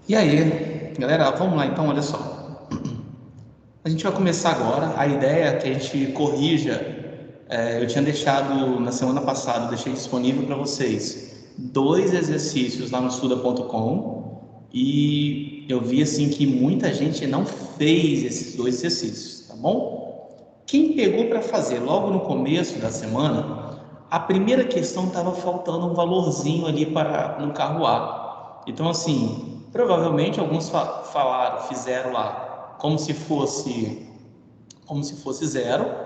E aí, galera, vamos lá então, olha só. A gente vai começar agora. A ideia é que a gente corrija. Eu tinha deixado na semana passada, deixei disponível para vocês dois exercícios lá no estuda.com e eu vi assim que muita gente não fez esses dois exercícios, tá bom? Quem pegou para fazer logo no começo da semana, a primeira questão estava faltando um valorzinho ali para no carro A. Então, assim, provavelmente alguns falaram, fizeram lá como se fosse zero.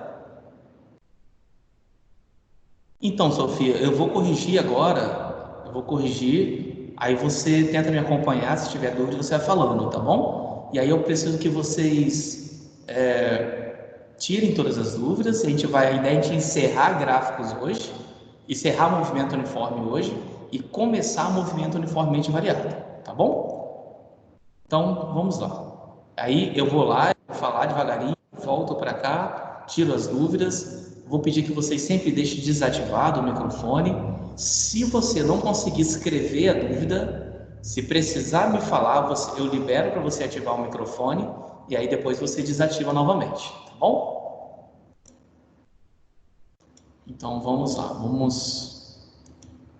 Então, Sofia, eu vou corrigir agora. Eu vou corrigir. Aí você tenta me acompanhar. Se tiver dúvida, você vai falando, tá bom? E aí eu preciso que vocês tirem todas as dúvidas. A ideia é a gente encerrar gráficos hoje, encerrar movimento uniforme hoje e começar movimento uniformemente variado, tá bom? Então, vamos lá. Aí eu vou lá, vou falar devagarinho, volto para cá, tiro as dúvidas. Vou pedir que vocês sempre deixem desativado o microfone. Se você não conseguir escrever a dúvida, se precisar me falar, eu libero para você ativar o microfone e aí depois você desativa novamente, tá bom? Então vamos lá, vamos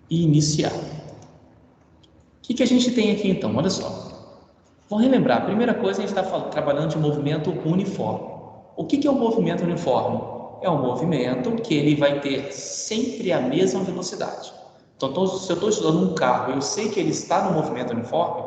iniciar. O que a gente tem aqui então? Olha só. Vamos relembrar, a primeira coisa a gente está trabalhando de movimento uniforme. O que é um movimento uniforme? É um movimento que ele vai ter sempre a mesma velocidade. Então, se eu estou estudando um carro e eu sei que ele está no movimento uniforme,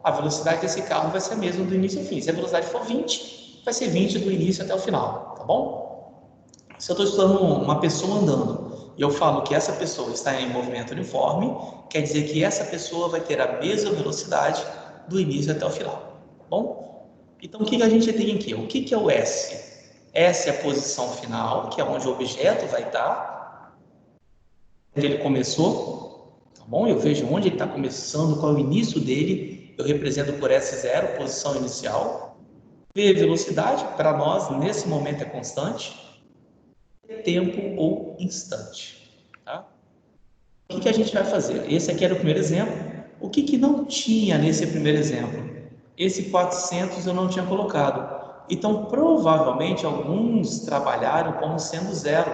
a velocidade desse carro vai ser a mesma do início ao fim. Se a velocidade for 20, vai ser 20 do início até o final, tá bom? Se eu estou estudando uma pessoa andando e eu falo que essa pessoa está em movimento uniforme, quer dizer que essa pessoa vai ter a mesma velocidade do início até o final, tá bom? Então, o que a gente tem aqui? O que é o S? S é a posição final, que é onde o objeto vai estar, onde ele começou, tá bom? Eu vejo onde ele está começando, qual é o início dele, eu represento por S0, posição inicial. V, velocidade, para nós, nesse momento é constante, tempo ou instante, tá? O que a gente vai fazer? Esse aqui era o primeiro exemplo. O que não tinha nesse primeiro exemplo? Esse 400 eu não tinha colocado. Então, provavelmente, alguns trabalharam como sendo zero.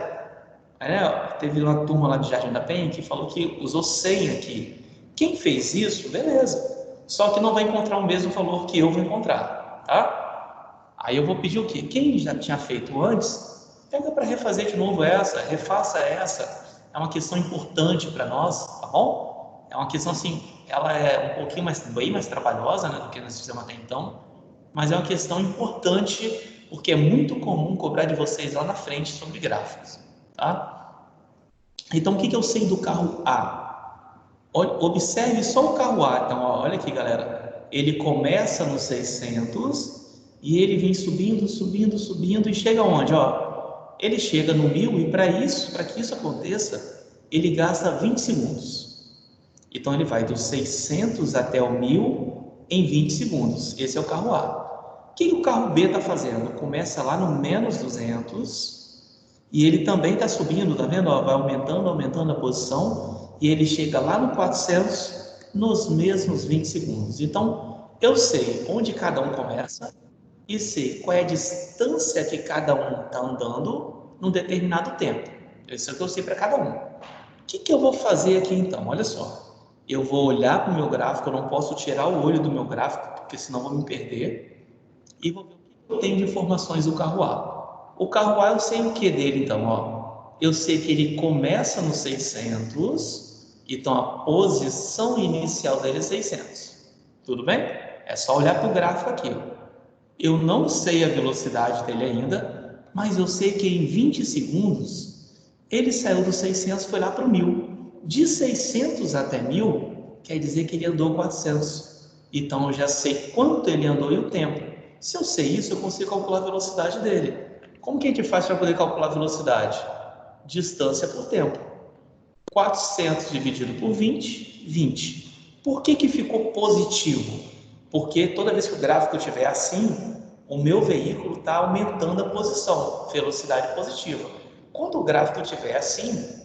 Teve uma turma lá de Jardim da Penha que falou que usou 100 aqui. Quem fez isso, beleza. Só que não vai encontrar o mesmo valor que eu vou encontrar, tá? Aí eu vou pedir o quê? Quem já tinha feito antes, pega para refazer de novo essa, refaça essa. É uma questão importante para nós, tá bom? É uma questão assim, ela é um pouquinho mais, bem mais trabalhosa, né, do que nós fizemos até então, mas é uma questão importante porque é muito comum cobrar de vocês lá na frente sobre gráficos, tá? Então, o que eu sei do carro A? Observe só o carro A. Então, olha aqui, galera. Ele começa no 600 e ele vem subindo, subindo, subindo e chega onde? Ó, ele chega no 1000 e para que isso aconteça, ele gasta 20 segundos. Então, ele vai dos 600 até o 1000 em 20 segundos. Esse é o carro A. O que o carro B está fazendo? Começa lá no menos 200 e ele também está subindo, tá vendo? Ó, vai aumentando, aumentando a posição e ele chega lá no 400 nos mesmos 20 segundos. Então, eu sei onde cada um começa e sei qual é a distância que cada um está andando num determinado tempo. Isso é o que eu sei para cada um. O que eu vou fazer aqui então? Olha só. Eu vou olhar para o meu gráfico, eu não posso tirar o olho do meu gráfico, porque senão vou me perder. E vou ver o que eu tenho de informações do carro A. O carro A eu sei o que dele então, ó. Eu sei que ele começa no 600, então a posição inicial dele é 600. Tudo bem? É só olhar para o gráfico aqui. Eu não sei a velocidade dele ainda, mas eu sei que em 20 segundos ele saiu do 600 e foi lá para o 1000. De 600 até 1000 quer dizer que ele andou 400. Então eu já sei quanto ele andou e o tempo. Se eu sei isso, eu consigo calcular a velocidade dele. Como que a gente faz para poder calcular a velocidade? Distância por tempo. 400 dividido por 20, 20. Por que ficou positivo? Porque toda vez que o gráfico estiver assim, o meu veículo está aumentando a posição, velocidade positiva. Quando o gráfico estiver assim,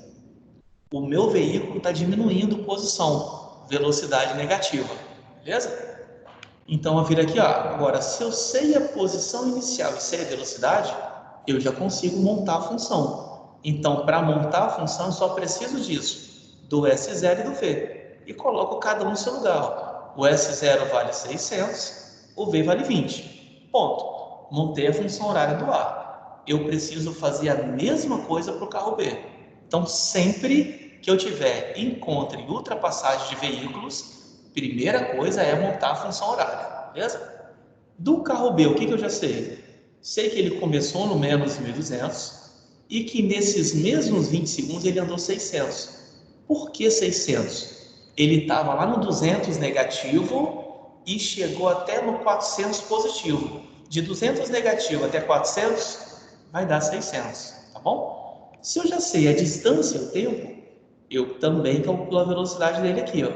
o meu veículo está diminuindo posição, velocidade negativa. Beleza? Então, eu viro aqui, ó. Agora, se eu sei a posição inicial e sei a velocidade, eu já consigo montar a função. Então, para montar a função, eu só preciso disso, do S0 e do V. E coloco cada um no seu lugar. O S0 vale 600, o V vale 20. Ponto. Montei a função horária do A. Eu preciso fazer a mesma coisa para o carro B. Então, sempre que eu tiver encontro e ultrapassagem de veículos, primeira coisa é montar a função horária, beleza? Do carro B, o que eu já sei? Sei que ele começou no menos 1.200 e que nesses mesmos 20 segundos ele andou 600. Por que 600? Ele estava lá no 200 negativo e chegou até no 400 positivo. De 200 negativo até 400 vai dar 600, tá bom? Se eu já sei a distância e o tempo, eu também calculo a velocidade dele aqui, ó.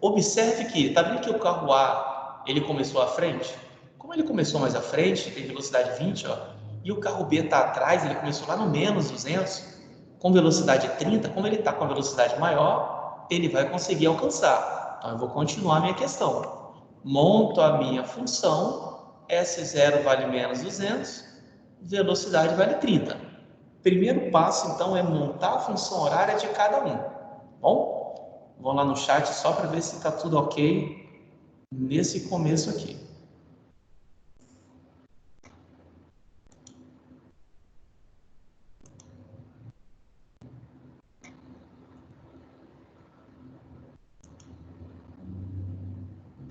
Observe que, tá vendo que o carro A, ele começou à frente? Como ele começou mais à frente, tem velocidade 20, ó, e o carro B está atrás, ele começou lá no menos 200, com velocidade 30, como ele está com a velocidade maior, ele vai conseguir alcançar. Então, eu vou continuar a minha questão. Monto a minha função, S0 vale menos 200, velocidade vale 30. Primeiro passo, então, é montar a função horária de cada um. Bom, vou lá no chat só para ver se está tudo ok nesse começo aqui.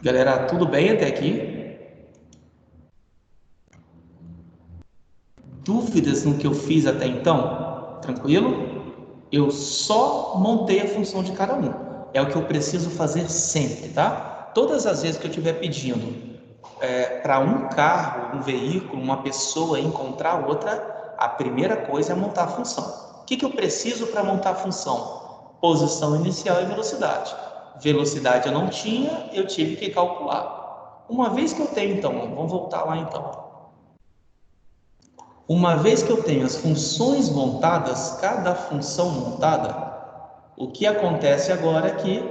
Galera, tudo bem até aqui? Dúvidas no que eu fiz até então? Tranquilo? Eu só montei a função de cada um. É o que eu preciso fazer sempre, tá? Todas as vezes que eu estiver pedindo para um carro, um veículo, uma pessoa encontrar outra, a primeira coisa é montar a função. O que eu preciso para montar a função? Posição inicial e velocidade. Velocidade eu não tinha, eu tive que calcular. Uma vez que eu tenho, então, vamos voltar lá então. Uma vez que eu tenho as funções montadas, cada função montada, o que acontece agora é que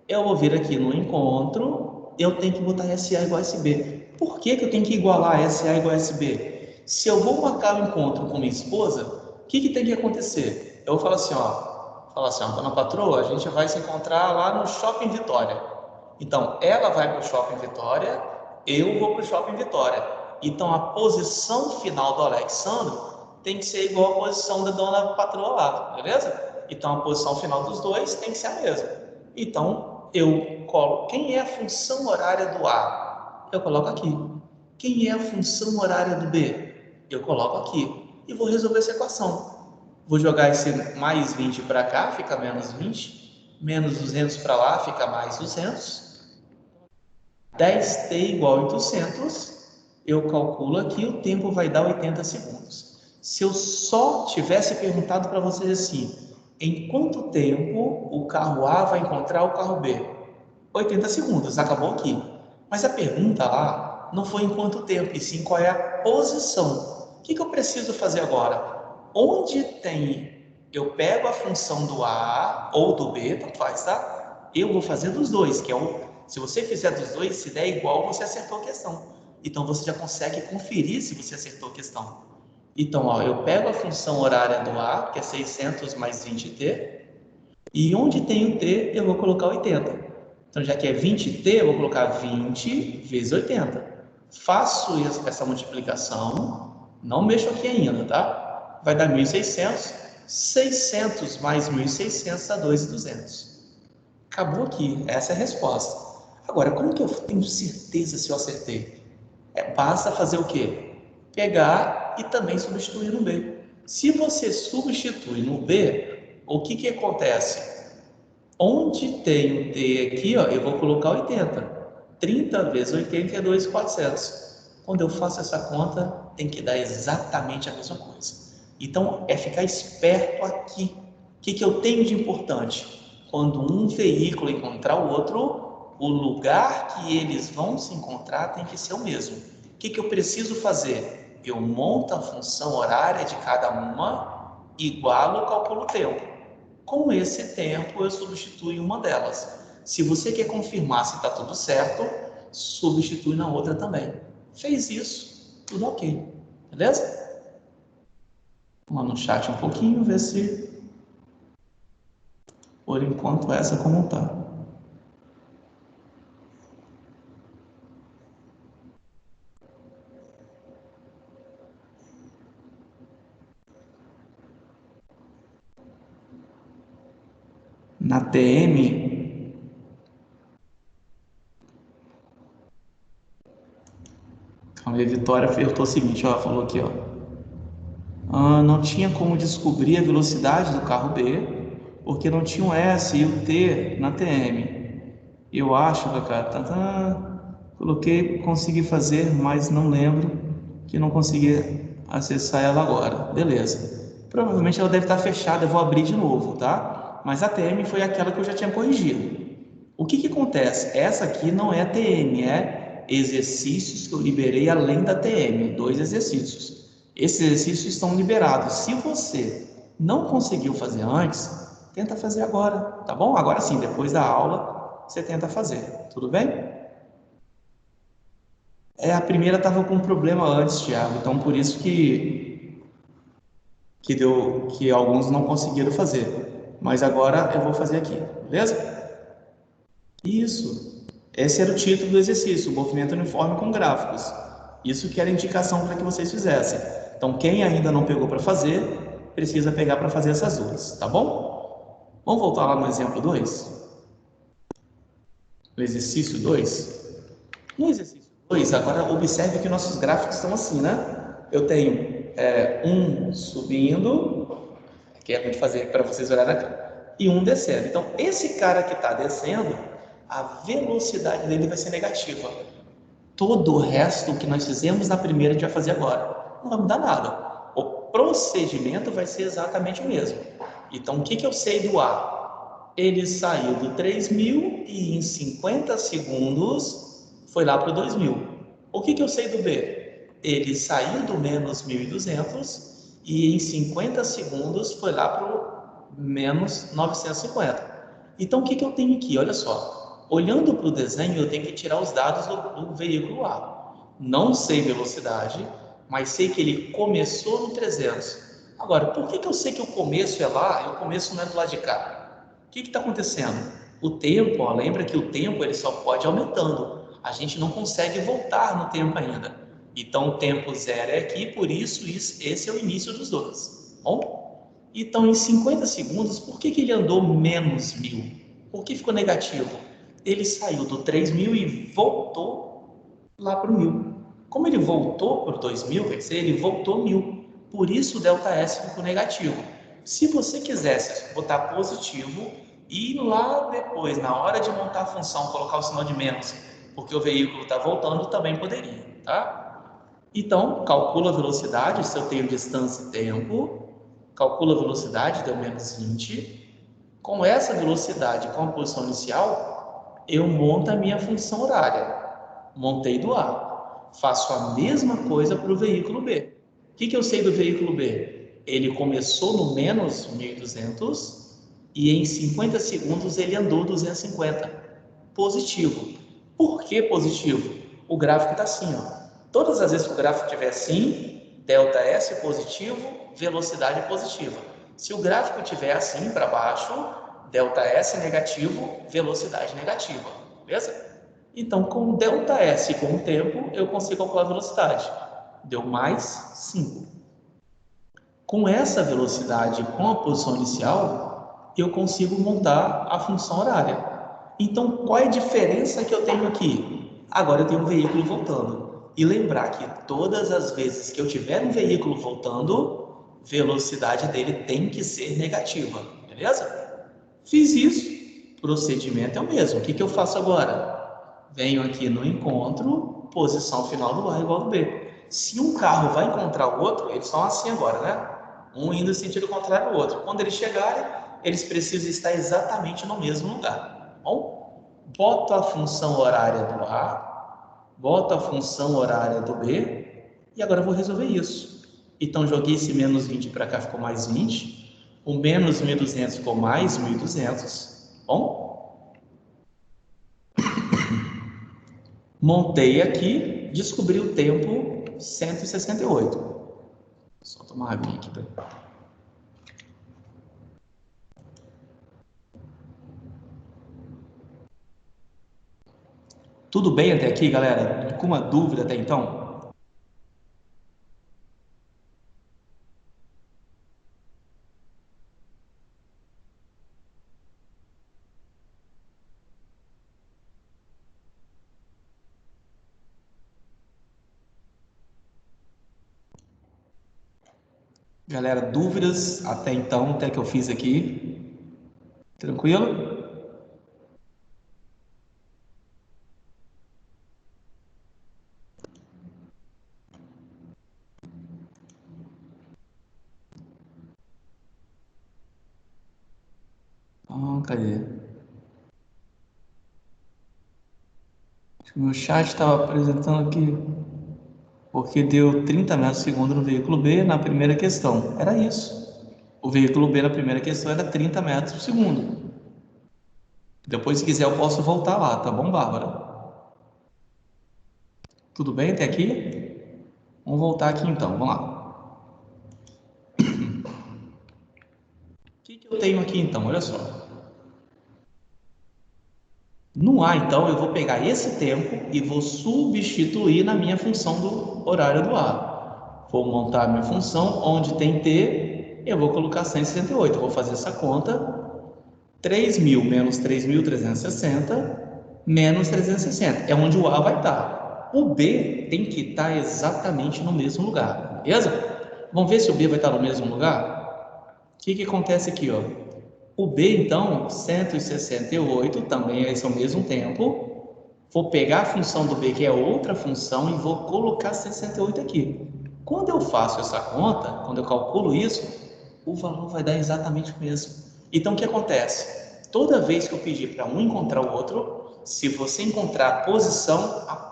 eu vou vir aqui no encontro, eu tenho que botar SA igual a SB. Por que eu tenho que igualar SA igual a SB? Se eu vou marcar um encontro com minha esposa, o que tem que acontecer? Eu vou falar assim, ó, dona patroa, a gente vai se encontrar lá no Shopping Vitória. Então, ela vai para o Shopping Vitória, eu vou para o Shopping Vitória. Então, a posição final do Alexandre tem que ser igual à posição da dona patroa lá, beleza? Então, a posição final dos dois tem que ser a mesma. Então, eu coloco, quem é a função horária do A? Eu coloco aqui. Quem é a função horária do B? Eu coloco aqui. E vou resolver essa equação. Vou jogar esse mais 20 para cá, fica menos 20. Menos 200 para lá, fica mais 200. 10t igual a 800. Eu calculo aqui, o tempo vai dar 80 segundos. Se eu só tivesse perguntado para vocês assim, em quanto tempo o carro A vai encontrar o carro B? 80 segundos, acabou aqui. Mas a pergunta lá não foi em quanto tempo, e sim qual é a posição. O que eu preciso fazer agora? Onde tem, eu pego a função do A ou do B, tanto faz, tá? Eu vou fazer dos dois, que é se você fizer dos dois, se der igual, você acertou a questão. Então você já consegue conferir se você acertou a questão. Então, ó, eu pego a função horária do A, que é 600 mais 20t, e onde tem o t, eu vou colocar 80. Então, já que é 20t, eu vou colocar 20 vezes 80. Faço essa multiplicação, não mexo aqui ainda, tá? Vai dar 1.600, 600 mais 1.600 dá 2.200. Acabou aqui, essa é a resposta. Agora, como que eu tenho certeza se eu acertei? Basta fazer o quê? Pegar e também substituir no B. Se você substitui no B, o que acontece? Onde tem o T aqui, ó, eu vou colocar 80. 30 vezes 80 é 2.400. Quando eu faço essa conta, tem que dar exatamente a mesma coisa. Então, é ficar esperto aqui. O que eu tenho de importante? Quando um veículo encontrar o outro, o lugar que eles vão se encontrar tem que ser o mesmo. O que eu preciso fazer? Eu monto a função horária de cada uma, igualo, calculo o tempo. Com esse tempo, eu substituo uma delas. Se você quer confirmar se está tudo certo, substitui na outra também. Fez isso, tudo ok. Beleza? Vamos lá no chat um pouquinho, ver se por enquanto essa como está. Na TM, a Vitória perguntou o seguinte, ó, falou aqui, ó. Não tinha como descobrir a velocidade do carro B, porque não tinha o S e o T na TM. Eu acho, Cacá, coloquei, consegui fazer, mas não lembro que não consegui acessar ela agora. Beleza. Provavelmente ela deve estar fechada, eu vou abrir de novo, tá? Mas a TM foi aquela que eu já tinha corrigido. O que que acontece? Essa aqui não é TM, é exercícios que eu liberei além da TM, 2 exercícios. Esses exercícios estão liberados. Se você não conseguiu fazer antes, tenta fazer agora, tá bom? Agora sim, depois da aula, você tenta fazer, tudo bem? A primeira estava com problema antes, Thiago, então por isso que alguns não conseguiram fazer. Mas agora eu vou fazer aqui, beleza? Isso. Esse era o título do exercício, movimento uniforme com gráficos. Isso que era indicação para que vocês fizessem. Então, quem ainda não pegou para fazer, precisa pegar para fazer essas duas, tá bom? Vamos voltar lá no exemplo 2? No exercício 2? No exercício 2, agora observe que nossos gráficos estão assim, né? Eu tenho um subindo, que é muito fazer para vocês olharem aqui, e um descendo. Então, esse cara que está descendo, a velocidade dele vai ser negativa. Todo o resto que nós fizemos na primeira a gente vai fazer agora. Não vai mudar nada. O procedimento vai ser exatamente o mesmo. Então, o que eu sei do A? Ele saiu do 3.000 e em 50 segundos foi lá para o 2.000. O que eu sei do B? Ele saiu do menos 1.200 e em 50 segundos foi lá para o menos 950. Então, o que eu tenho aqui? Olha só. Olhando para o desenho, eu tenho que tirar os dados do veículo A. Não sei velocidade, mas sei que ele começou no 300. Agora, por que eu sei que o começo é lá e o começo não é do lado de cá? O que está acontecendo? O tempo, ó, lembra que o tempo ele só pode aumentando. A gente não consegue voltar no tempo ainda. Então, o tempo zero é aqui, por isso esse é o início dos dois. Bom? Então, em 50 segundos, por que ele andou menos 1.000? Por que ficou negativo? Ele saiu do 3.000 e voltou lá para o 1.000. Como ele voltou para o 2.000, quer dizer, ele voltou 1.000. Por isso o ΔS ficou negativo. Se você quisesse botar positivo e lá depois, na hora de montar a função, colocar o sinal de menos, porque o veículo está voltando, também poderia, tá? Então, calcula a velocidade, se eu tenho distância e tempo, calcula a velocidade, deu menos 20. Com essa velocidade, com a posição inicial, eu monto a minha função horária. Montei do A. Faço a mesma coisa para o veículo B. O que eu sei do veículo B? Ele começou no menos 1.200 e em 50 segundos ele andou 250. Positivo. Por que positivo? O gráfico está assim, ó. Todas as vezes que o gráfico estiver assim, ΔS positivo, velocidade positiva. Se o gráfico estiver assim para baixo, ΔS negativo, velocidade negativa. Beleza? Então, com ΔS com o tempo, eu consigo calcular a velocidade. Deu mais 5. Com essa velocidade, com a posição inicial, eu consigo montar a função horária. Então, qual é a diferença que eu tenho aqui? Agora eu tenho um veículo voltando. E lembrar que todas as vezes que eu tiver um veículo voltando, velocidade dele tem que ser negativa. Beleza? Fiz isso. Procedimento é o mesmo. O que eu faço agora? Venho aqui no encontro, posição final do A igual ao B. Se um carro vai encontrar o outro, eles são assim agora, né? Um indo no sentido contrário ao outro. Quando eles chegarem, eles precisam estar exatamente no mesmo lugar. Bom, boto a função horária do A, boto a função horária do B, e agora eu vou resolver isso. Então, joguei esse menos 20 para cá, ficou mais 20. O menos 1.200 ficou mais 1.200. Bom, Montei aqui, descobri o tempo 168. Só tomar uma aguinha aqui. Tudo bem até aqui, galera? Com uma dúvida até então? Galera, dúvidas até então, até que eu fiz aqui? Tranquilo? Cadê? Acho que o meu chat estava apresentando aqui, porque deu 30 metros por segundo no veículo B na primeira questão. Era isso. O veículo B na primeira questão era 30 metros por segundo. Depois, se quiser, eu posso voltar lá, tá bom, Bárbara? Tudo bem até aqui? Vamos voltar aqui então, vamos lá. O que eu tenho aqui então? Olha só. No A, então, eu vou pegar esse tempo e vou substituir na minha função do horário do A. Vou montar a minha função, onde tem T, eu vou colocar 168. Eu vou fazer essa conta. 3.000 menos 3.360 menos 360. É onde o A vai estar. O B tem que estar exatamente no mesmo lugar, beleza? Vamos ver se o B vai estar no mesmo lugar? O que acontece aqui, ó? O B, então, 168, também é esse o mesmo tempo. Vou pegar a função do B, que é outra função, e vou colocar 68 aqui. Quando eu faço essa conta, quando eu calculo isso, o valor vai dar exatamente o mesmo. Então, o que acontece? Toda vez que eu pedir para um encontrar o outro, se você encontrar a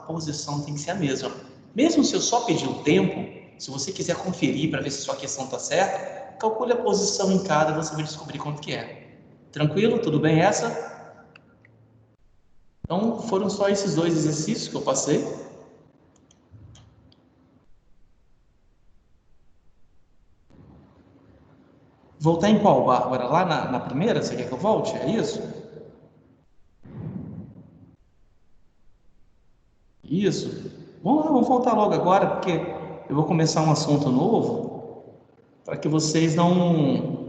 posição tem que ser a mesma. Mesmo se eu só pedir o tempo, se você quiser conferir para ver se sua questão está certa, calcule a posição em cada e você vai descobrir quanto que é. Tranquilo? Tudo bem essa? Então, foram só esses dois exercícios que eu passei. Voltar em qual, Bárbara? Lá na primeira? Você quer que eu volte? É isso? Isso. Vamos lá, vamos voltar logo agora, porque eu vou começar um assunto novo para que vocês não.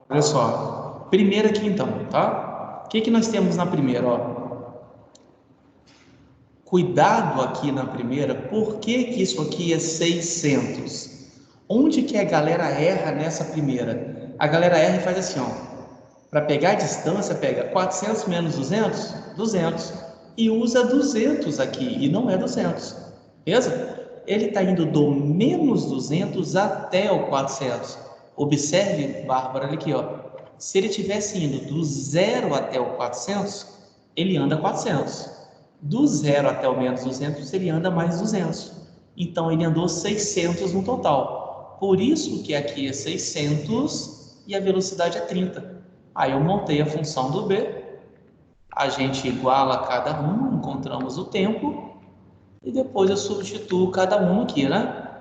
Olha só. Primeira aqui então, tá? O que que nós temos na primeira, ó? Cuidado aqui na primeira, por que que isso aqui é 600? Onde que a galera erra nessa primeira? A galera erra e faz assim, ó. Para pegar a distância, pega 400 menos 200, 200. E usa 200 aqui, e não é 200. Beleza? Ele está indo do menos 200 até o 400. Observe, Bárbara, olha aqui, ó. Se ele tivesse indo do zero até o 400, ele anda 400. Do zero até o menos 200, ele anda mais 200. Então, ele andou 600 no total. Por isso que aqui é 600 e a velocidade é 30. Aí eu montei a função do B, a gente iguala cada um, encontramos o tempo, e depois eu substituo cada um aqui, né?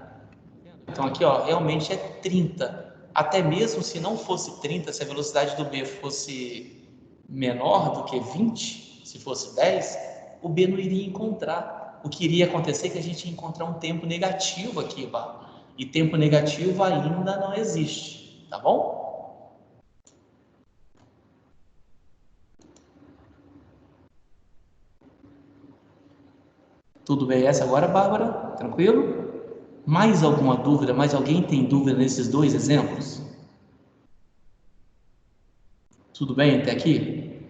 Então aqui, ó, realmente é 30. Até mesmo se não fosse 30, se a velocidade do B fosse menor do que 20, se fosse 10, o B não iria encontrar. O que iria acontecer é que a gente ia encontrar um tempo negativo aqui, tá? E tempo negativo ainda não existe, tá bom? Tudo bem essa agora, Bárbara? Tranquilo? Mais alguma dúvida? Mais alguém tem dúvida nesses dois exemplos? Tudo bem até aqui?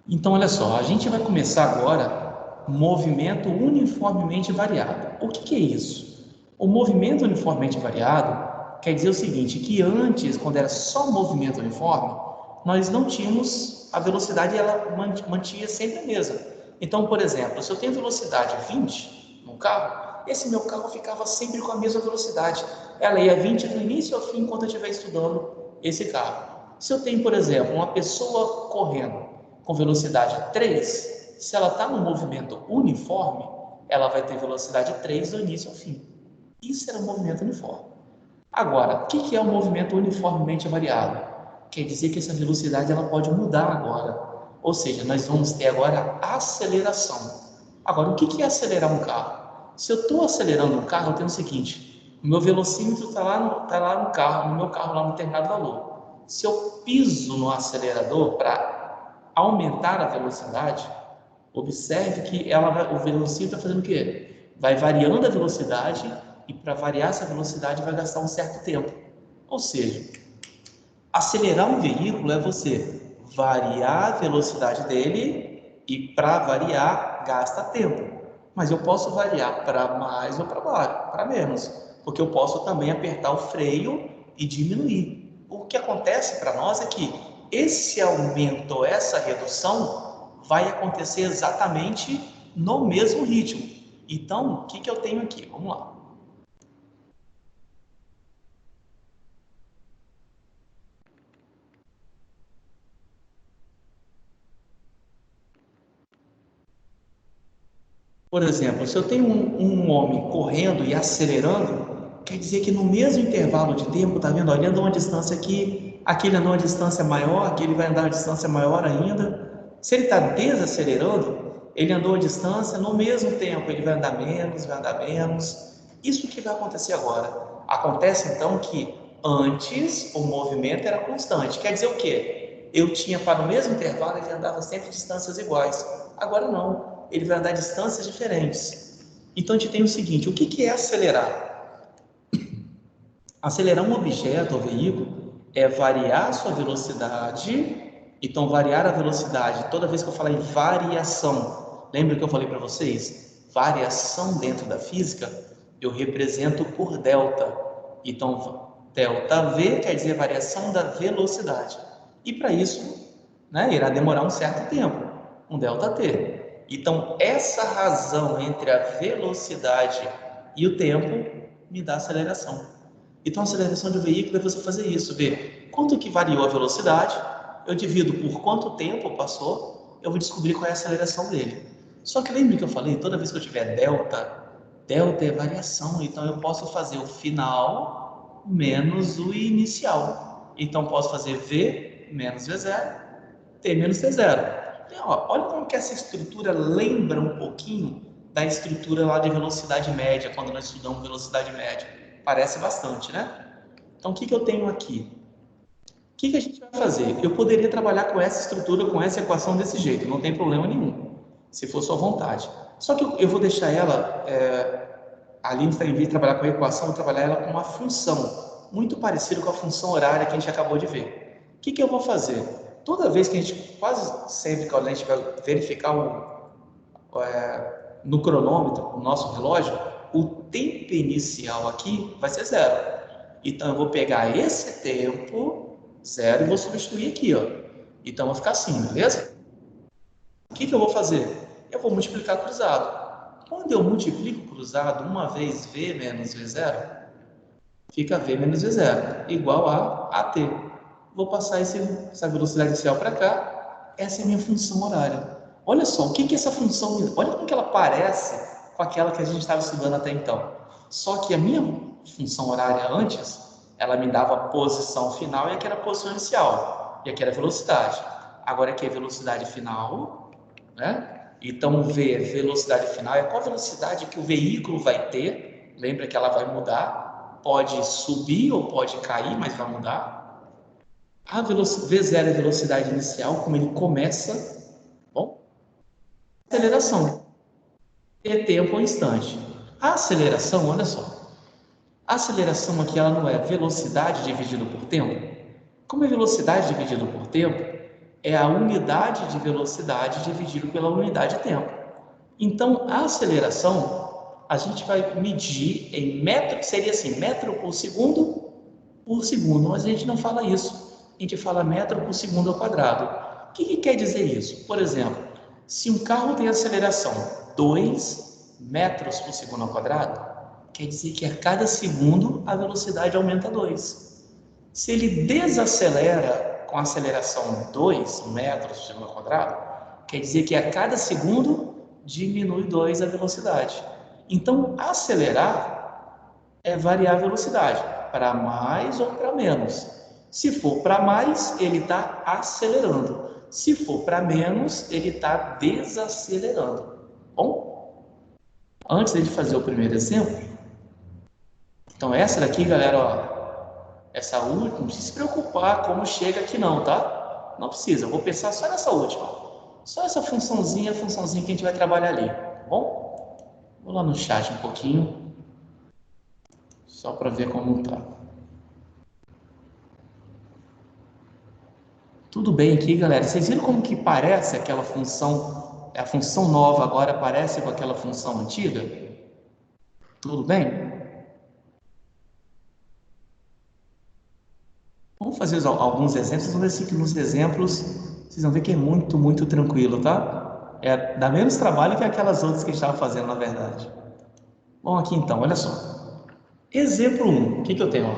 Então, olha só, a gente vai começar agora movimento uniformemente variado. O que é isso? O movimento uniformemente variado quer dizer o seguinte, que antes, quando era só movimento uniforme, nós não tínhamos a velocidade, ela mantinha sempre a mesma. Então, por exemplo, se eu tenho velocidade 20 no carro, esse meu carro ficava sempre com a mesma velocidade. Ela ia 20 do início ao fim enquanto eu estiver estudando esse carro. Se eu tenho, por exemplo, uma pessoa correndo com velocidade 3, se ela está no movimento uniforme, ela vai ter velocidade 3 do início ao fim. Isso era um movimento uniforme. Agora, o que é um movimento uniformemente variado? Quer dizer que essa velocidade ela pode mudar agora. Ou seja, nós vamos ter agora aceleração. Agora, o que é acelerar um carro? Se eu estou acelerando um carro, eu tenho o seguinte: o meu velocímetro está lá no carro, no meu carro, lá no determinado valor. Se eu piso no acelerador para aumentar a velocidade, observe que o velocímetro está fazendo o quê? Vai variando a velocidade e para variar essa velocidade vai gastar um certo tempo. Ou seja, acelerar um veículo é você variar a velocidade dele e para variar gasta tempo. Mas eu posso variar para mais ou para menos, porque eu posso também apertar o freio e diminuir. O que acontece para nós é que esse aumento ou essa redução vai acontecer exatamente no mesmo ritmo. Então, o que eu tenho aqui? Vamos lá. Por exemplo, se eu tenho um homem correndo e acelerando, quer dizer que no mesmo intervalo de tempo, tá vendo? Ele andou uma distância aqui, aquele andou uma distância maior, aquele vai andar uma distância maior ainda. Se ele está desacelerando, ele andou a distância, no mesmo tempo ele vai andar menos, vai andar menos. Isso que vai acontecer agora. Acontece então que antes o movimento era constante. Quer dizer o quê? Eu tinha para o mesmo intervalo, ele andava sempre distâncias iguais. Agora não, ele vai andar distâncias diferentes. Então a gente tem o seguinte: o que é acelerar? Acelerar um objeto ou veículo é variar a sua velocidade. Então, variar a velocidade, toda vez que eu falar em variação, lembra que eu falei para vocês? Variação dentro da física, eu represento por delta. Então, delta V quer dizer variação da velocidade. E para isso, né, irá demorar um certo tempo, um delta T. Então, essa razão entre a velocidade e o tempo me dá aceleração. Então, a aceleração de um veículo é você fazer isso, ver quanto que variou a velocidade, eu divido por quanto tempo passou, eu vou descobrir qual é a aceleração dele. Só que lembre que eu falei, toda vez que eu tiver delta, delta é variação, então eu posso fazer o final menos o inicial. Então, posso fazer V menos V0, T menos T0. E, olha como que essa estrutura lembra um pouquinho da estrutura lá de velocidade média, quando nós estudamos velocidade média. Parece bastante, né? Então, o que eu tenho aqui? O que a gente vai fazer? Eu poderia trabalhar com essa estrutura, com essa equação desse jeito, não tem problema nenhum, se for sua vontade. Só que eu vou deixar ela, ali em vez de trabalhar com a equação, eu vou trabalhar ela com uma função, muito parecida com a função horária que a gente acabou de ver. O que eu vou fazer? Toda vez que a gente, quase sempre que a gente vai verificar no cronômetro, no nosso relógio, o tempo inicial aqui vai ser zero. Então, eu vou pegar esse tempo, zero, e vou substituir aqui, ó. Então, vai ficar assim, beleza? O que eu vou fazer? Eu vou multiplicar cruzado. Quando eu multiplico cruzado, uma vez V menos V0, fica V menos V0, igual a AT. Vou passar essa velocidade inicial para cá, essa é a minha função horária. Olha só, o que é essa função? Olha como que ela parece com aquela que a gente estava estudando até então. Só que a minha função horária antes, ela me dava a posição final e aqui era a posição inicial, e aqui era a velocidade. Agora aqui é velocidade final, né? Então, V, velocidade final, é qual velocidade que o veículo vai ter. Lembra que ela vai mudar, pode subir ou pode cair, mas vai mudar. A V0 é a velocidade inicial, como ele começa, bom, aceleração, é tempo ou instante. A aceleração, olha só, a aceleração aqui ela não é velocidade dividido por tempo. Como é velocidade dividido por tempo, é a unidade de velocidade dividido pela unidade de tempo. Então, a aceleração, a gente vai medir em metro, seria assim, metro por segundo, mas a gente não fala isso. A gente fala metro por segundo ao quadrado. O que quer dizer isso? Por exemplo, se um carro tem aceleração 2 metros por segundo ao quadrado, quer dizer que a cada segundo a velocidade aumenta 2. Se ele desacelera com aceleração 2 metros por segundo ao quadrado, quer dizer que a cada segundo diminui 2 a velocidade. Então, acelerar é variar a velocidade, para mais ou para menos. Se for para mais, ele está acelerando. Se for para menos, ele está desacelerando. Bom, antes de fazer o primeiro exemplo, então essa daqui, galera, ó, essa última, não precisa se preocupar como chega aqui não, tá? Não precisa, eu vou pensar só nessa última. Só essa funçãozinha, a funçãozinha que a gente vai trabalhar ali, tá bom? Vou lá no chat um pouquinho, só para ver como tá. Tudo bem aqui, galera? Vocês viram como que parece aquela função, a função nova agora parece com aquela função antiga? Tudo bem? Vamos fazer alguns exemplos, vamos ver se nos exemplos vocês vão ver que é muito tranquilo, tá? Dá menos trabalho que aquelas outras que a gente estava fazendo, na verdade. Bom, aqui então, olha só. Exemplo 1, o que eu tenho?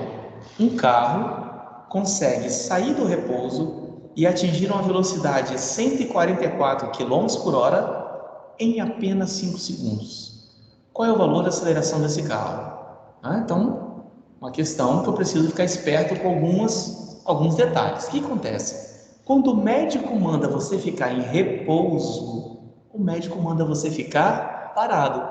Um carro consegue sair do repouso e atingir uma velocidade de 144 km por hora em apenas 5 segundos. Qual é o valor da aceleração desse carro? Então, uma questão que eu preciso ficar esperto com alguns detalhes. O que acontece? Quando o médico manda você ficar em repouso, o médico manda você ficar parado.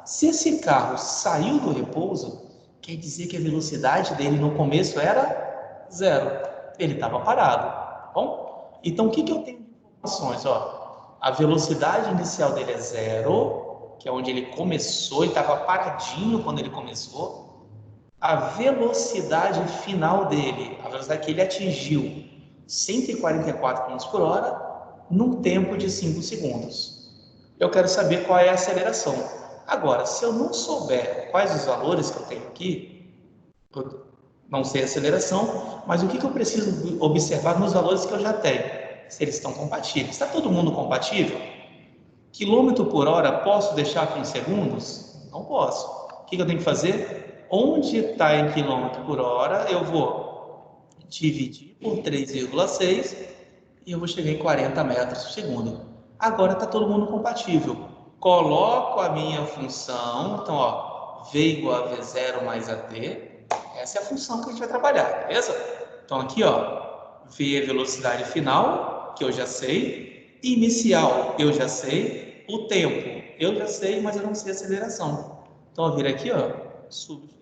Se esse carro saiu do repouso, quer dizer que a velocidade dele no começo era 0. Ele estava parado. Bom, então o que eu tenho de informações? Ó, a velocidade inicial dele é 0, que é onde ele começou, ele estava paradinho quando ele começou. A velocidade final dele, a velocidade que ele atingiu, 144 km por hora, num tempo de 5 segundos. Eu quero saber qual é a aceleração. Agora, se eu não souber quais os valores que eu tenho aqui, eu não sei a aceleração, mas o que eu preciso observar nos valores que eu já tenho? Se eles estão compatíveis. Está todo mundo compatível? Quilômetro por hora, posso deixar aqui em segundos? Não posso. O que eu tenho que fazer? Onde está em quilômetro por hora, eu vou dividir por 3,6 e eu vou chegar em 40 metros por segundo. Agora está todo mundo compatível. Coloco a minha função, então, ó, V igual a V0 mais AT. Essa é a função que a gente vai trabalhar, beleza? Então, aqui, ó, V é velocidade final, que eu já sei. Inicial, eu já sei. O tempo, eu já sei, mas eu não sei a aceleração. Então, eu viro aqui, ó, substituir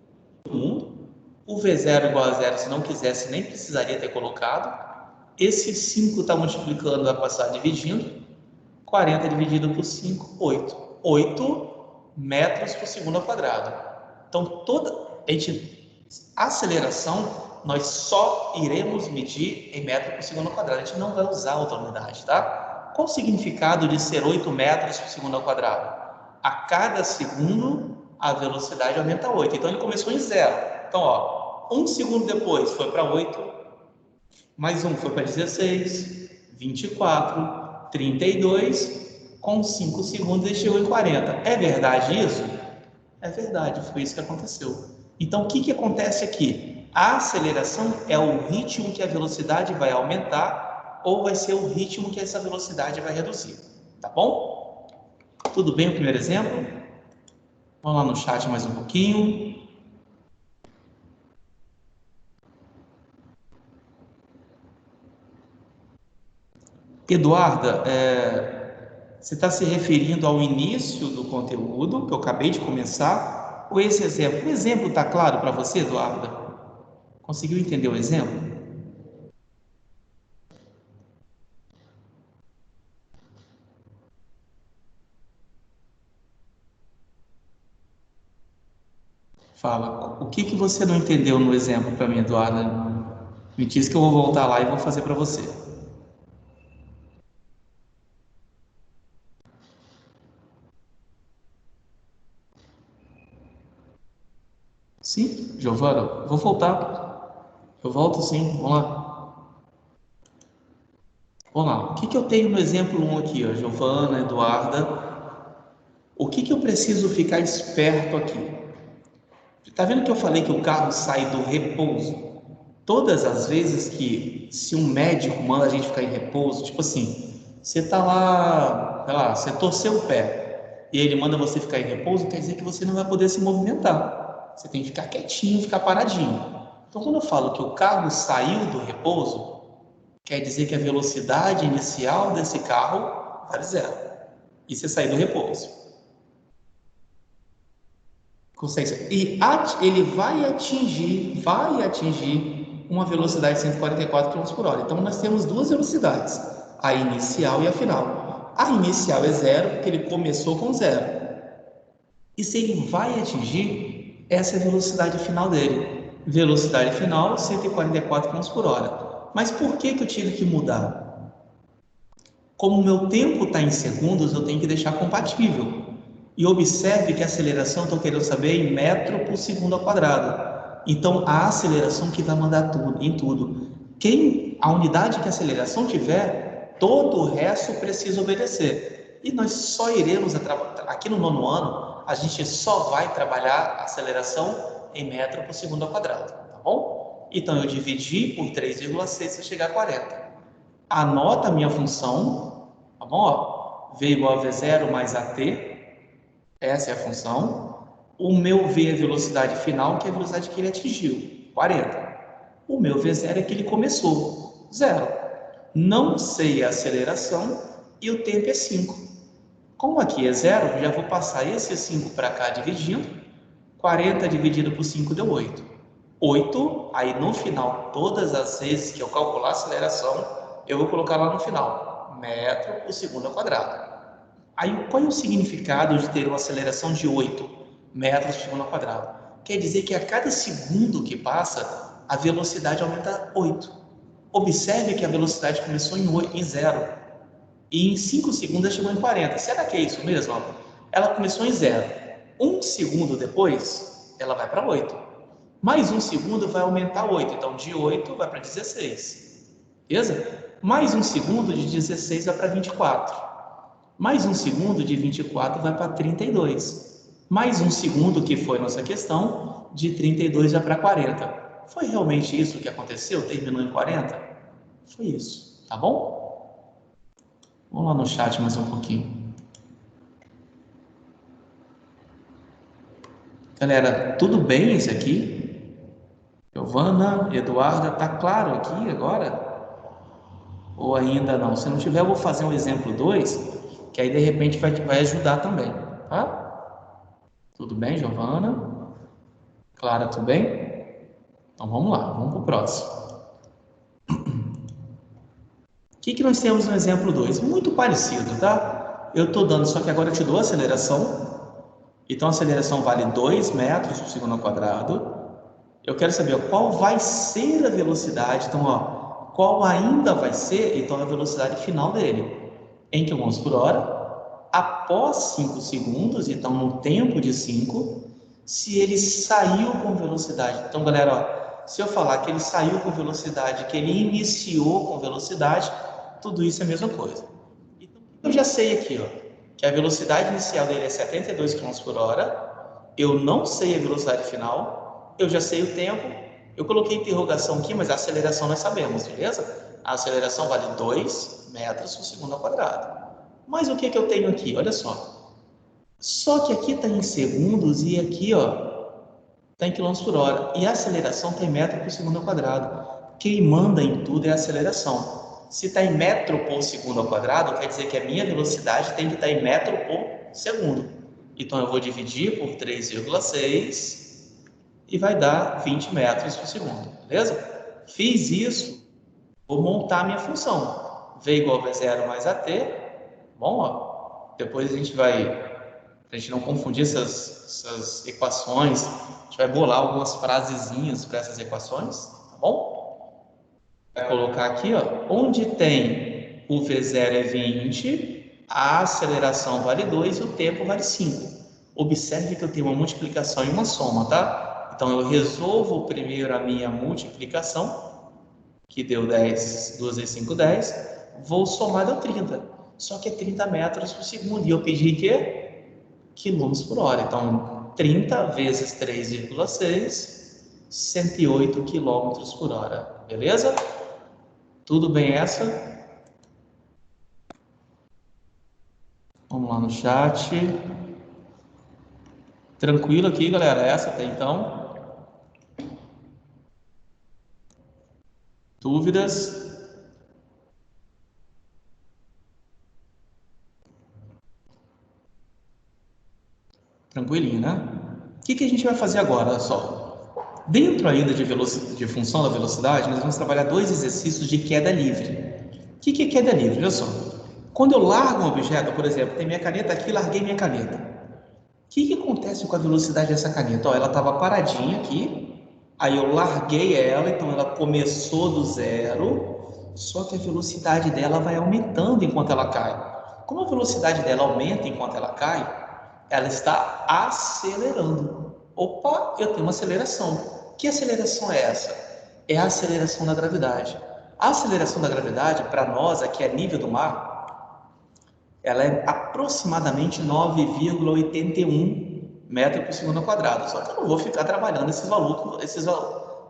todo mundo. O V0 igual a 0, se não quisesse, nem precisaria ter colocado. Esse 5 está multiplicando, vai passar dividindo. 40 dividido por 5, 8. 8 metros por segundo ao quadrado. Então, a aceleração, nós só iremos medir em metros por segundo ao quadrado. A gente não vai usar outra unidade, tá? Qual o significado de ser 8 metros por segundo ao quadrado? A cada segundo, a velocidade aumenta 8. Então, ele começou em 0. Então, ó, 1 segundo depois foi para 8, mais 1 foi para 16, 24, 32, com 5 segundos ele chegou em 40. É verdade isso? É verdade, foi isso que aconteceu. Então, o que acontece aqui? A aceleração é o ritmo que a velocidade vai aumentar ou vai ser o ritmo que essa velocidade vai reduzir. Tá bom? Tudo bem o primeiro exemplo? Vamos lá no chat mais um pouquinho. Eduarda, você está se referindo ao início do conteúdo que eu acabei de começar? Ou esse exemplo? O exemplo está claro para você, Eduarda? Conseguiu entender o exemplo? Fala, o que você não entendeu no exemplo para mim, Eduarda? Me diz que eu vou voltar lá e vou fazer para você. Sim, Giovana, vou voltar. Eu volto sim, vamos lá. Vamos lá, o que eu tenho no exemplo 1 aqui, ó, Giovana, Eduarda? O que eu preciso ficar esperto aqui? Tá vendo que eu falei que o carro sai do repouso? todas as vezes que, se um médico manda a gente ficar em repouso, tipo assim, você tá lá, sei lá, você torceu o pé e ele manda você ficar em repouso, quer dizer que você não vai poder se movimentar. Você tem que ficar quietinho, ficar paradinho. Então, quando eu falo que o carro saiu do repouso, quer dizer que a velocidade inicial desse carro vale zero. Isso é sair do repouso. E ele vai atingir uma velocidade de 144 km por hora. Então, nós temos duas velocidades, a inicial e a final. A inicial é zero, porque ele começou com zero. E se ele vai atingir, essa é a velocidade final dele. Velocidade final, 144 km por hora. Mas por que eu tive que mudar? Como o meu tempo está em segundos, eu tenho que deixar compatível. E observe que a aceleração, estou querendo saber, em metro por segundo ao quadrado. Então, a aceleração que vai mandar tudo, em tudo. A unidade que a aceleração tiver, todo o resto precisa obedecer. E nós só iremos, aqui no nono ano, a gente só vai trabalhar a aceleração em metro por segundo ao quadrado, tá bom? Então, eu dividi por 3,6 para chegar a 40. Anota a minha função, tá bom? Ó, V igual a V0 mais AT, essa é a função. O meu V é a velocidade final, que é a velocidade que ele atingiu, 40. O meu V0 é que ele começou, 0. Não sei a aceleração e o tempo é 5. Como aqui é 0, já vou passar esse 5 para cá dividindo. 40 dividido por 5 deu 8. 8, aí no final, todas as vezes que eu calcular a aceleração, eu vou colocar lá no final, metro por segundo ao quadrado. Aí, qual é o significado de ter uma aceleração de 8 metros por segundo ao quadrado? Quer dizer que a cada segundo que passa, a velocidade aumenta 8. Observe que a velocidade começou em 0 e em 5 segundos chegou em 40. Será que é isso mesmo? Ela começou em 0. Um segundo depois, ela vai para 8. Mais um segundo vai aumentar 8. Então, de 8 vai para 16. Beleza? Mais um segundo de 16 vai para 24. Mais um segundo de 24 vai para 32. Mais um segundo, que foi nossa questão, de 32 vai para 40. Foi realmente isso que aconteceu? Terminou em 40? Foi isso, tá bom? Vamos lá no chat mais um pouquinho. Galera, tudo bem esse aqui? Giovana, Eduarda, tá claro aqui agora? Ou ainda não? Se não tiver, eu vou fazer um exemplo 2, que aí de repente vai ajudar também, tá? Tudo bem, Giovana? Clara, tudo bem? Então vamos lá, vamos para o próximo. O que nós temos no exemplo 2? Muito parecido, tá? Eu estou dando, só que agora eu te dou a aceleração. Então a aceleração vale 2 metros por segundo ao quadrado. Eu quero saber qual vai ser a velocidade. Então, qual ainda vai ser, então, a velocidade final dele, em quilômetros por hora, após 5 segundos, então no tempo de 5, se ele saiu com velocidade. Então, galera, se eu falar que ele saiu com velocidade, que ele iniciou com velocidade, tudo isso é a mesma coisa. Então, eu já sei aqui, que a velocidade inicial dele é 72 km por hora, eu não sei a velocidade final, eu já sei o tempo, eu coloquei interrogação aqui, mas a aceleração nós sabemos, beleza? A aceleração vale 2 metros por segundo ao quadrado. Mas o que eu tenho aqui? Olha só. Só que aqui está em segundos e aqui está em quilômetros por hora. E a aceleração está em metro por segundo ao quadrado. Quem manda em tudo é a aceleração. Se está em metro por segundo ao quadrado, quer dizer que a minha velocidade tem que estar em metro por segundo. Então eu vou dividir por 3,6 e vai dar 20 metros por segundo, beleza? Fiz isso, vou montar a minha função. V igual a V0 mais AT. Bom, depois a gente vai, para a gente não confundir essas equações, a gente vai bolar algumas frasezinhas para essas equações, tá bom? Vai colocar aqui, onde tem o V0 é 20, a aceleração vale 2 e o tempo vale 5. Observe que eu tenho uma multiplicação e uma soma, tá? Então, eu resolvo primeiro a minha multiplicação, que deu 10, 2 vezes 5, 10, vou somar, deu 30. Só que é 30 metros por segundo, e eu pedi que? Quilômetros por hora. Então, 30 vezes 3,6 108 km por hora. Beleza? Tudo bem essa? Vamos lá no chat. Tranquilo aqui, galera? Essa até então? Dúvidas? Tranquilinho, né? O que a gente vai fazer agora? Olha só. Dentro ainda de função da velocidade, nós vamos trabalhar dois exercícios de queda livre. O que é queda livre? Olha só. Quando eu largo um objeto, por exemplo, tem minha caneta aqui, larguei minha caneta. O que acontece com a velocidade dessa caneta? Ó, ela estava paradinha aqui, aí eu larguei ela, então ela começou do zero, só que a velocidade dela vai aumentando enquanto ela cai. Como a velocidade dela aumenta enquanto ela cai, ela está acelerando. Opa, eu tenho uma aceleração. Que aceleração é essa? É a aceleração da gravidade. A aceleração da gravidade, para nós, aqui a nível do mar, ela é aproximadamente 9,81 metros por segundo ao quadrado. Só que eu não vou ficar trabalhando esses valor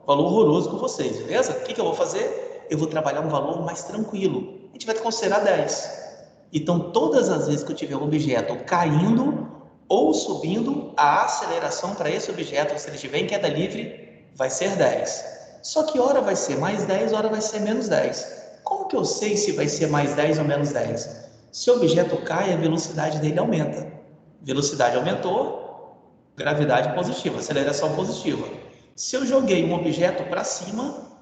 horroroso com vocês, beleza? O que eu vou fazer? Eu vou trabalhar um valor mais tranquilo. A gente vai considerar 10. Então, todas as vezes que eu tiver um objeto caindo ou subindo, a aceleração para esse objeto, se ele estiver em queda livre, vai ser 10. Só que hora vai ser mais 10, hora vai ser menos 10. Como que eu sei se vai ser mais 10 ou menos 10? Se o objeto cai, a velocidade dele aumenta. Velocidade aumentou, gravidade positiva, aceleração positiva. Se eu joguei um objeto para cima,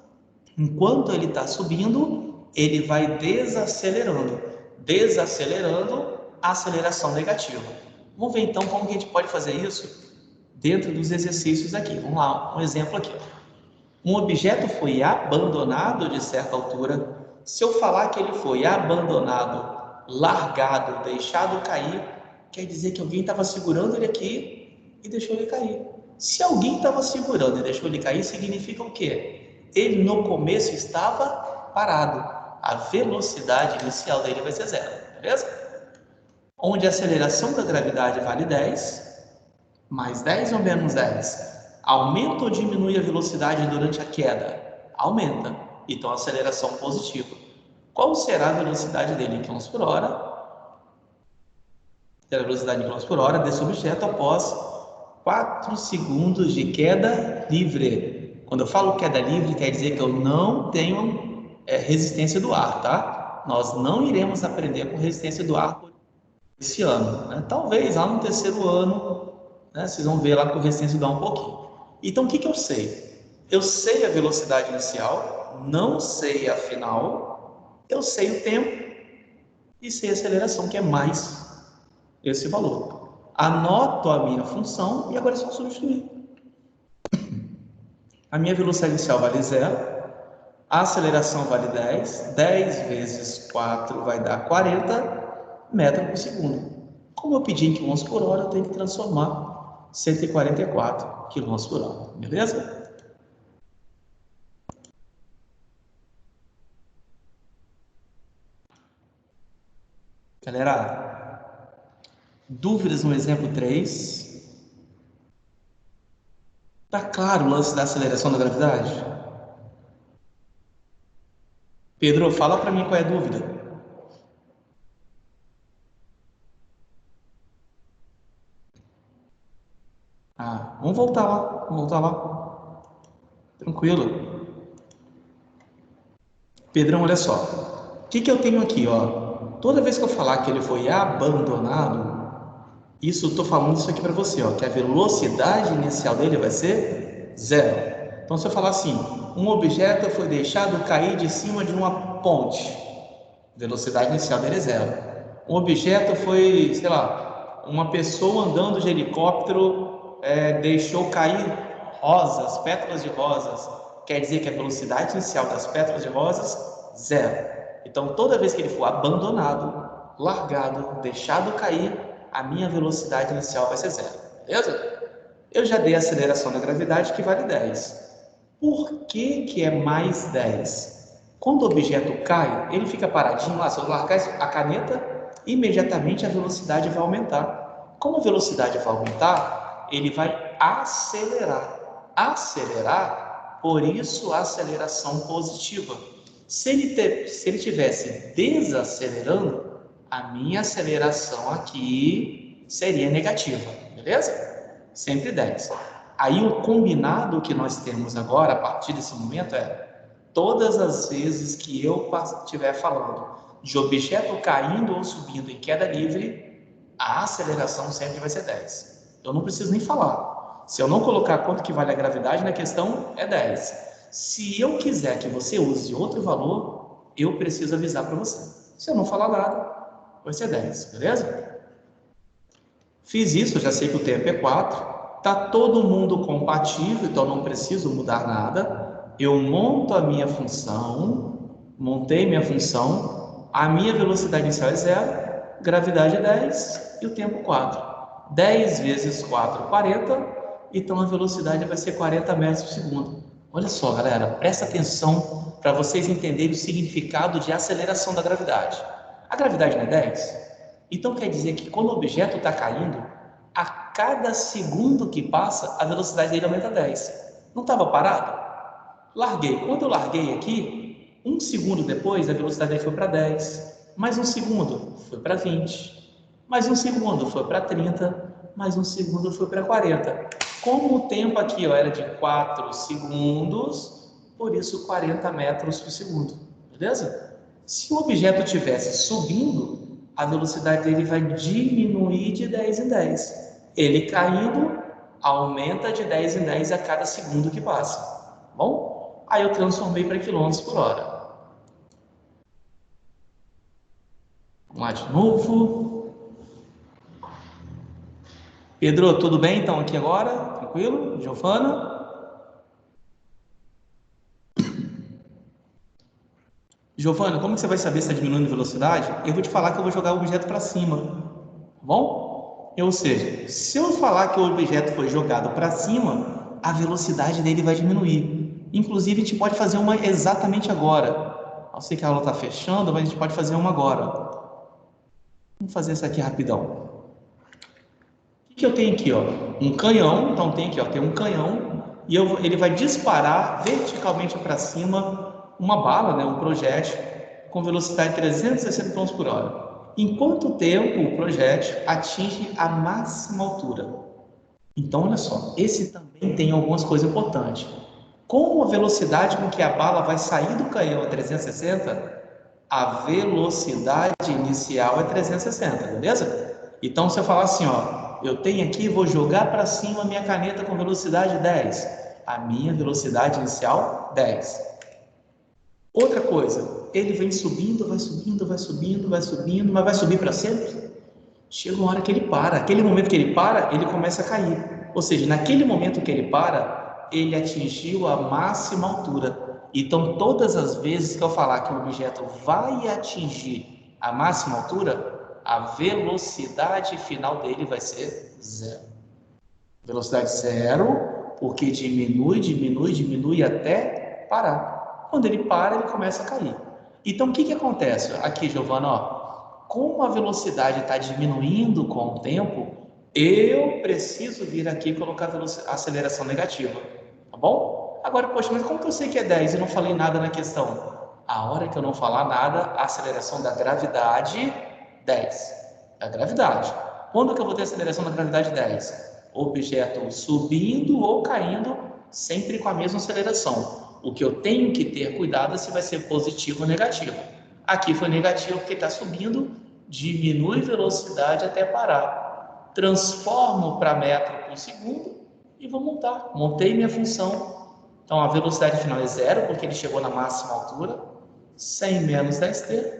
enquanto ele está subindo, ele vai desacelerando. Desacelerando, aceleração negativa. Vamos ver então como que a gente pode fazer isso dentro dos exercícios aqui. Vamos lá, um exemplo aqui. Um objeto foi abandonado de certa altura. Se eu falar que ele foi abandonado, largado, deixado cair, quer dizer que alguém estava segurando ele aqui e deixou ele cair. Se alguém estava segurando e deixou ele cair, significa o quê? Ele no começo estava parado. A velocidade inicial dele vai ser zero, beleza? Onde a aceleração da gravidade vale 10, mais 10 ou menos 10? Aumenta ou diminui a velocidade durante a queda? Aumenta. Então, aceleração positiva. Qual será a velocidade dele em km por hora? A velocidade em km por hora desse objeto após 4 segundos de queda livre. Quando eu falo queda livre, quer dizer que eu não tenho resistência do ar, tá? Nós não iremos aprender com resistência do ar esse ano, né? Talvez lá no terceiro ano, né, vocês vão ver lá com resistência do ar um pouquinho. Então, o que eu sei? Eu sei a velocidade inicial, não sei a final, eu sei o tempo e sei a aceleração, que é mais esse valor. Anoto a minha função e agora é só substituir. A minha velocidade inicial vale 0, a aceleração vale 10, 10 vezes 4 vai dar 40 metros por segundo. Como eu pedi em km por hora, eu tenho que transformar 144 km por hora, beleza? Galera, dúvidas no exemplo 3? Tá claro o lance da aceleração da gravidade? Pedro, fala para mim qual é a dúvida. Vamos voltar lá. Tranquilo. Pedrão, olha só. O que eu tenho aqui, ó? Toda vez que eu falar que ele foi abandonado, isso eu tô falando isso aqui para você, ó, que a velocidade inicial dele vai ser 0. Então, se eu falar assim, um objeto foi deixado cair de cima de uma ponte, velocidade inicial dele é 0. Um objeto foi, sei lá, uma pessoa andando de helicóptero deixou cair rosas, pétalas de rosas, quer dizer que a velocidade inicial das pétalas de rosas, 0. Então, toda vez que ele for abandonado, largado, deixado cair, a minha velocidade inicial vai ser 0, beleza? Eu já dei a aceleração da gravidade, que vale 10. Por que é mais 10? Quando o objeto cai, ele fica paradinho lá. Se eu largar a caneta, imediatamente a velocidade vai aumentar. Como a velocidade vai aumentar, ele vai acelerar. acelerar, por isso a aceleração positiva. Se ele tivesse desacelerando, a minha aceleração aqui seria negativa, beleza? Sempre 10. Aí o combinado que nós temos agora, a partir desse momento, todas as vezes que eu estiver falando de objeto caindo ou subindo em queda livre, a aceleração sempre vai ser 10. Eu não preciso nem falar. Se eu não colocar quanto que vale a gravidade na questão, é 10. Se eu quiser que você use outro valor, eu preciso avisar para você. Se eu não falar nada, vai ser 10, beleza? Fiz isso, eu já sei que o tempo é 4. Está todo mundo compatível, então não preciso mudar nada. Eu monto a minha função, montei minha função, a minha velocidade inicial é 0, gravidade é 10 e o tempo 4. 10 vezes 4, 40, então a velocidade vai ser 40 metros por segundo. Olha só, galera, presta atenção para vocês entenderem o significado de aceleração da gravidade. A gravidade não é 10? Então quer dizer que quando o objeto está caindo, a cada segundo que passa, a velocidade dele aumenta 10. Não estava parado? Larguei. Quando eu larguei aqui, 1 segundo depois, a velocidade dele foi para 10. Mais 1 segundo, foi para 20. Mais 1 segundo, foi para 30. Mais 1 segundo, foi para 40. Como o tempo aqui era de 4 segundos, por isso 40 metros por segundo. Beleza? Se o objeto estivesse subindo, a velocidade dele vai diminuir de 10 em 10. Ele caindo, aumenta de 10 em 10 a cada segundo que passa. Bom? Aí eu transformei para quilômetros por hora. Vamos lá de novo. Pedro, tudo bem então aqui agora? Tranquilo? Giovana? Giovana, como que você vai saber se está diminuindo a velocidade? Eu vou te falar que eu vou jogar o objeto para cima, tá bom? Ou seja, se eu falar que o objeto foi jogado para cima, a velocidade dele vai diminuir. Inclusive, a gente pode fazer uma exatamente agora. Eu sei que a aula está fechando, mas a gente pode fazer uma agora. Vamos fazer essa aqui rapidão. O que eu tenho aqui? Ó? Um canhão, então tem aqui, ó, tem um canhão, e ele vai disparar verticalmente para cima uma bala, né, um projétil, com velocidade de 360 km por hora. Em quanto tempo o projétil atinge a máxima altura? Então, olha só, esse também tem algumas coisas importantes. Com a velocidade com que a bala vai sair do canhão a 360, a velocidade inicial é 360, beleza? Então, se eu falar assim, ó, eu tenho aqui, vou jogar para cima a minha caneta com velocidade 10. A minha velocidade inicial, 10. Outra coisa, ele vem subindo, vai subindo, vai subindo, vai subindo, mas vai subir para sempre? Chega uma hora que ele para. Aquele momento que ele para, ele começa a cair. Ou seja, naquele momento que ele para, ele atingiu a máxima altura. Então, todas as vezes que eu falar que o objeto vai atingir a máxima altura, a velocidade final dele vai ser 0. Velocidade 0, porque diminui, diminui, diminui até parar. Quando ele para, ele começa a cair. Então, o que acontece? Aqui, Giovana, ó, como a velocidade está diminuindo com o tempo, eu preciso vir aqui e colocar a aceleração negativa, tá bom? Agora, poxa, mas como que eu sei que é 10 e não falei nada na questão? A hora que eu não falar nada, a aceleração da gravidade, 10. A gravidade. Quando que eu vou ter a aceleração da gravidade 10? Objeto subindo ou caindo, sempre com a mesma aceleração. O que eu tenho que ter cuidado é se vai ser positivo ou negativo. Aqui foi negativo porque está subindo, diminui velocidade até parar. Transformo para metro por segundo e vou montar. Montei minha função. Então, a velocidade final é 0, porque ele chegou na máxima altura. 100 menos 10t.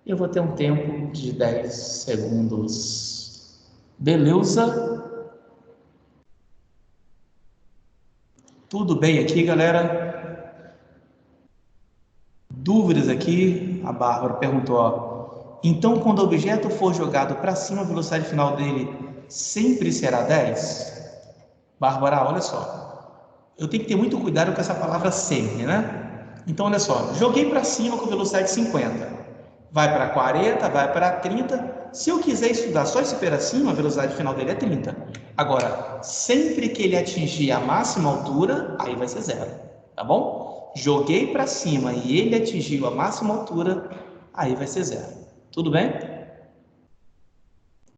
Eu vou ter um tempo de 10 segundos. Beleza? Tudo bem aqui, galera? Dúvidas aqui? A Bárbara perguntou, ó. Então, quando o objeto for jogado para cima, a velocidade final dele sempre será 10? Bárbara, olha só. Eu tenho que ter muito cuidado com essa palavra sempre, né? Então, olha só. Joguei para cima com velocidade 50. Vai para 40, vai para 30. Se eu quiser estudar só esse pedacinho, a velocidade final dele é 30. Agora, sempre que ele atingir a máxima altura, aí vai ser 0, tá bom? Joguei para cima e ele atingiu a máxima altura, aí vai ser 0. Tudo bem?